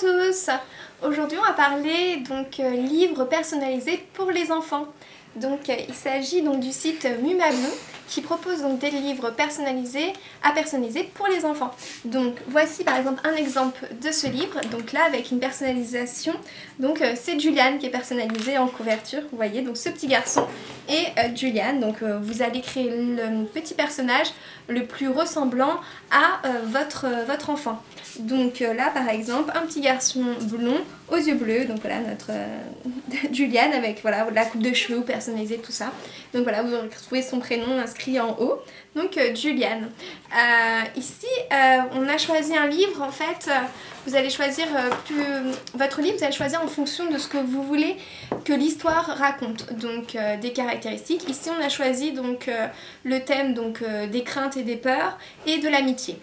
tous! Aujourd'hui on va parler donc livres personnalisés pour les enfants. Donc il s'agit donc du site Mumablu qui propose donc des livres personnalisés à personnaliser pour les enfants. Donc voici par exemple un exemple de ce livre, donc là avec une personnalisation, donc c'est Julian qui est personnalisé en couverture, vous voyez, donc ce petit garçon et Julian, donc vous allez créer le petit personnage le plus ressemblant à votre enfant. Donc là par exemple un petit garçon blond aux yeux bleus, donc voilà notre Julian avec voilà la coupe de cheveux personnalisée, tout ça. Donc voilà, vous retrouvez son prénom inscrit en haut, donc Julian. Ici on a choisi un livre, en fait vous allez choisir votre livre, vous allez choisir en fonction de ce que vous voulez que l'histoire raconte, donc des caractéristiques. Ici on a choisi donc le thème donc des craintes et des peurs et de l'amitié.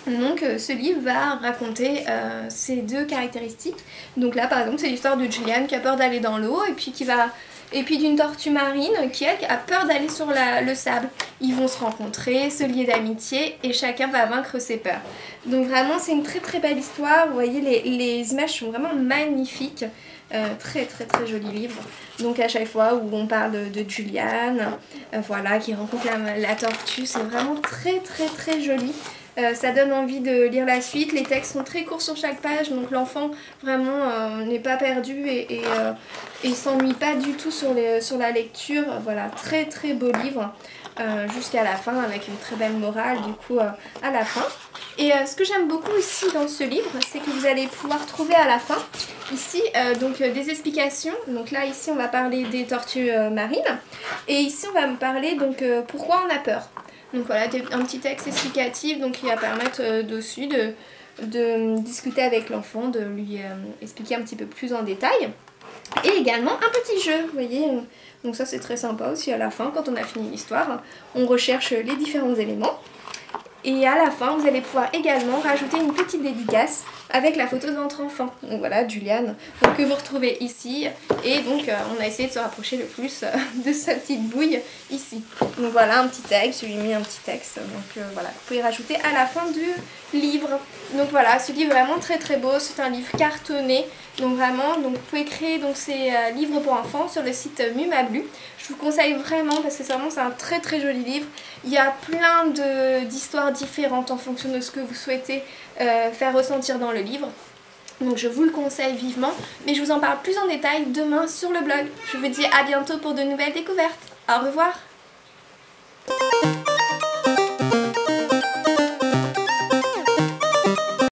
Donc ce livre va raconter ces deux caractéristiques. Donc là par exemple c'est l'histoire de Julian qui a peur d'aller dans l'eau et puis d'une tortue marine qui elle a peur d'aller sur le sable. Ils vont se rencontrer, se lier d'amitié et chacun va vaincre ses peurs. Donc vraiment c'est une très très belle histoire, vous voyez les images sont vraiment magnifiques. Très joli livre. Donc à chaque fois où on parle de Julian, voilà, qui rencontre la tortue, c'est vraiment très joli. Ça donne envie de lire la suite, les textes sont très courts sur chaque page, donc l'enfant vraiment n'est pas perdu et s'ennuie pas du tout sur la lecture. Voilà, très beau livre jusqu'à la fin avec une très belle morale du coup à la fin. Et ce que j'aime beaucoup ici dans ce livre, c'est que vous allez pouvoir trouver à la fin ici donc des explications. Donc là ici on va parler des tortues marines et ici on va me parler donc pourquoi on a peur. Donc voilà, un petit texte explicatif donc qui va permettre dessus de discuter avec l'enfant, de lui expliquer un petit peu plus en détail. Et également un petit jeu, vous voyez, donc ça c'est très sympa aussi à la fin quand on a fini l'histoire. On recherche les différents éléments. Et à la fin, vous allez pouvoir également rajouter une petite dédicace avec la photo de votre enfant. Donc voilà, Julian, donc, que vous retrouvez ici. Et donc, on a essayé de se rapprocher le plus de sa petite bouille ici. Donc voilà, un petit texte, je lui ai mis un petit texte. Donc voilà, vous pouvez rajouter à la fin du livre. Donc voilà, ce livre est vraiment très beau. C'est un livre cartonné. Donc vraiment, donc, vous pouvez créer donc, ces livres pour enfants sur le site Mumablu. Je vous conseille vraiment parce que c'est un très joli livre. Il y a plein d'histoires différentes en fonction de ce que vous souhaitez faire ressentir dans le livre. Donc je vous le conseille vivement. Mais je vous en parle plus en détail demain sur le blog. Je vous dis à bientôt pour de nouvelles découvertes. Au revoir!